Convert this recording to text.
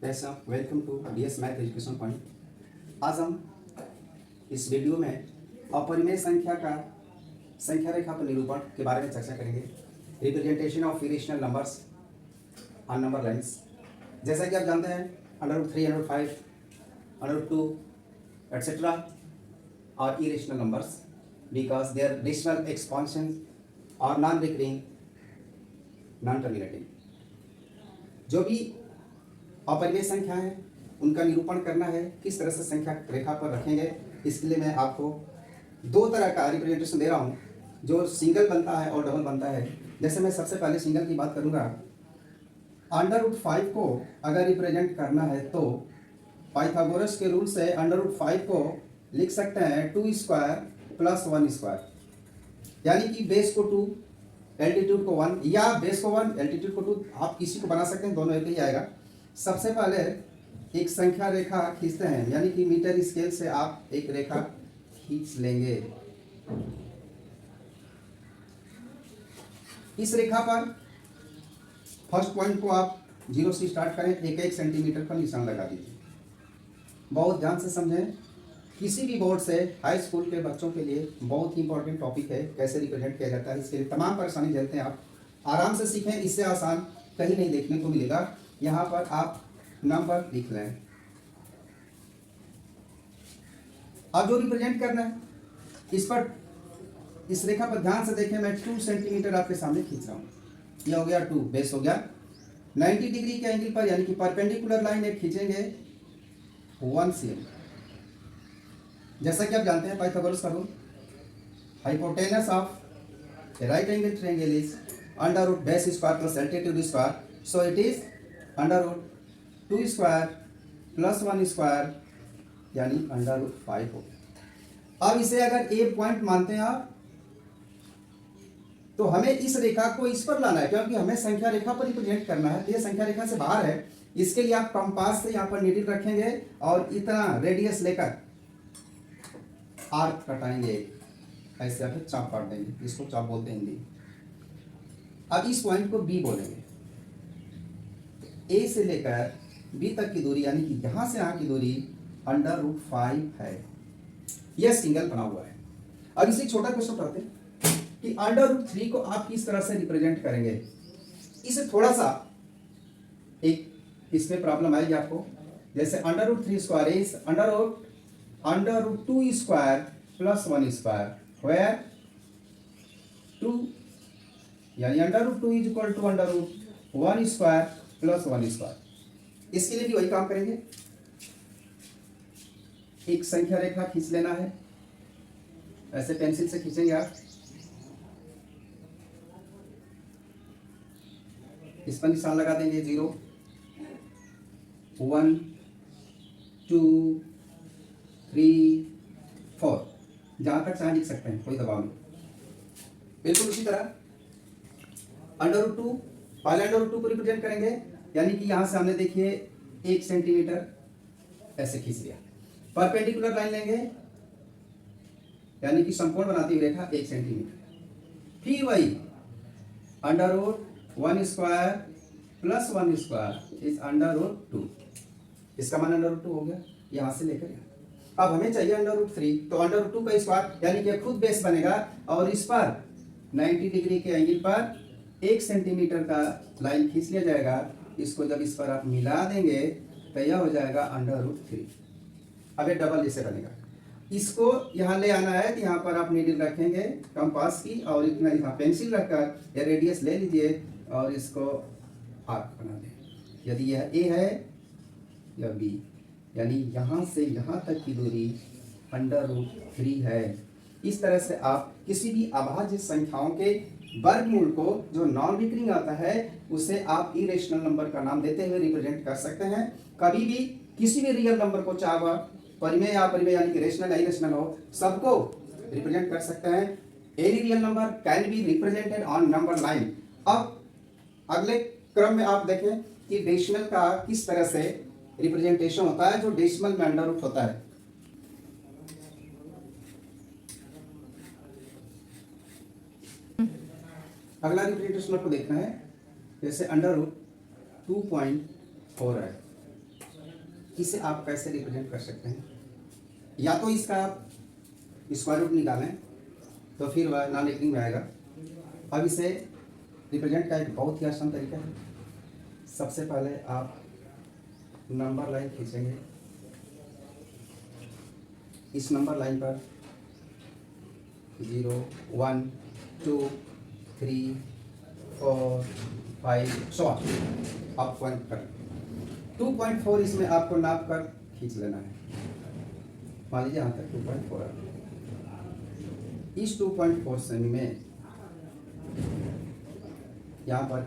Welcome to DS math education point. आज हम इस वीडियो में अपरिमेय संख्या रेखा पर निरूपण के बारे में चर्चा करेंगे। Representation of irrational numbers on number lines. जैसा कि आप जानते हैं √3, √5, √2 एटसेट्रा और irrational numbers because their rational expansion और नॉन रिकरिंग नॉन टर्मिनेटिंग। जो भी अपरिमेय संख्या है उनका निरूपण करना है, किस तरह से संख्या रेखा पर रखेंगे। इसके लिए मैं आपको दो तरह का रिप्रेजेंटेशन दे रहा हूँ, जो सिंगल बनता है और डबल बनता है। जैसे मैं सबसे पहले सिंगल की बात करूँगा। √5 को अगर रिप्रेजेंट करना है तो पाइथागोरस के रूल से √5 को लिख सकते हैं 2 स्क्वायर प्लस 1 स्क्वायर, यानी कि बेस को 2 एल्टीट्यूड को 1 या बेस को 1 एल्टीट्यूड को 2, आप किसी को बना सकते हैं, दोनों एक ही आएगा। सबसे पहले एक संख्या रेखा खींचते हैं, यानी कि मीटर स्केल से आप एक रेखा खींच लेंगे। इस रेखा पर फर्स्ट पॉइंट को आप 0 से स्टार्ट करें, 1 सेंटीमीटर पर निशान लगा दीजिए। बहुत ध्यान से समझें, किसी भी बोर्ड से हाई स्कूल के बच्चों के लिए बहुत ही इंपॉर्टेंट टॉपिक है, कैसे रिप्रेजेंट किया जाता है। इसके लिए तमाम परेशानी झेलते हैं, आप आराम से सीखें, इससे आसान कहीं नहीं देखने को मिलेगा। यहाँ पर आप नंबर लिख लें। अब जो रिप्रेजेंट करना है इस रेखा पर ध्यान से देखें। मैं 2 सेंटीमीटर आपके सामने खींच रहा हूँ। यह हो गया 2, बेस हो गया 90 डिग्री के एंगल पर, यानी कि परपेंडिकुलर लाइन एक खींचेंगे 1 cm। जैसा कि आप जानते हैं पाइथागोरस का rule, hypotenuse of right angle triangle is √ base square plus altitude square, so it is √2 square plus 1 square, यानी √5 हो गया। अब इसे अगर ए पॉइंट मानते हैं आप, तो हमें इस रेखा को इस पर लाना है, क्योंकि हमें संख्या रेखा पर रिप्रेजेंट करना है। ये संख्या रेखा से बाहर है, इसके लिए आप कंपास से यहाँ पर नीडल रखेंगे और इतना रेडियस लेकर आर्क कटाएंगे, ऐसे आप चाप काट देंगे, इसको चाप बोलते हैं हिंदी। अब इस पॉइंट को बी बोलेंगे। ए से लेकर बी तक की दूरी, यानी कि यहां से यहां की दूरी √5 है। यह सिंगल बना हुआ है। अब इसे छोटा क्वेश्चन पढ़ते हैं कि √3 को आप किस तरह से रिप्रेजेंट करेंगे। इसे थोड़ा सा एक इसमें प्रॉब्लम आएगी आपको। जैसे √3 square is √2 square plus 1 square, where 2 यानी √2 is equal to √1 square plus 1 square. इसके लिए भी वही काम करेंगे, एक संख्या रेखा खींच लेना है, ऐसे पेंसिल से खींचेंगे आप। इस पर निशान लगा देंगे 0, 1, 2, 3, 4, जहां तक चाहे लिख सकते हैं, कोई दबाव नहीं। बिल्कुल उसी तरह √2 पहले √2 को रिप्रेजेंट करेंगे, यानी कि यहां से हमने देखिए 1 सेंटीमीटर ऐसे खींच लिया। परपेंडिकुलर लाइन लेंगे, यानी कि समकोण बनाती हुई रेखा 1 सेंटीमीटर। फिर वही √1 स्क्वायर प्लस 1 स्क्वायर इज √2, इसका मान √2 हो गया यहां से लेकर यहां। अब हमें चाहिए √3, तो √2 का स्क्वायर, यानी कि खुद बेस बनेगा और इस पर 90 डिग्री के एंगल पर 1 सेंटीमीटर का लाइन खींच लिया जाएगा। इसको जब इस पर आप मिला देंगे तो यह हो जाएगा √3। अब ये डबल इसे बनेगा। इसको यहाँ ले आना है, तो यहाँ पर आप नीडल रखेंगे कंपास की, और इतना यहाँ पेंसिल रखकर या रेडियस ले लीजिए और इसको आर्क बना दें। यदि यह ए है या बी, यानी यहाँ से यहाँ तक की दूरी √3 है। इस तरह से आप किसी भी अभाज्य संख्याओं के वर्गमूल को, जो नॉन रिकरिंग आता है, उसे आप इरेशनल नंबर का नाम देते हुए रिप्रेजेंट कर सकते हैं। कभी भी किसी भी रियल नंबर को, चाहे वह परिमेय या अपरिमेय यानी कि रेशनल या इरेशनल हो, सबको रिप्रेजेंट कर सकते हैं। Any real number can be represented on number line. अब अगले क्रम में आप देखें कि डेसिमल का किस तरह से रिप्रेजेंटेशन होता है, जो डेसिमल में √ होता है। अगला रिप्रेजेंटेशन आपको देखना है, जैसे √2.4 है, इसे आप कैसे रिप्रेजेंट कर सकते हैं? या तो इसका आप स्क्वायर रूट निकालें तो फिर वह नॉन नेगेटिव में आएगा। अब इसे रिप्रेजेंट का एक बहुत ही आसान तरीका है। सबसे पहले आप नंबर लाइन खींचेंगे, इस नंबर लाइन पर 0 1 2 3 4 5 6 आप पॉइंट कर 2.4 इसमें आपको नाप कर खींच लेना है। मान लीजिए यहाँ तक 2.4 है। इस 2.4 सेमी में यहाँ पर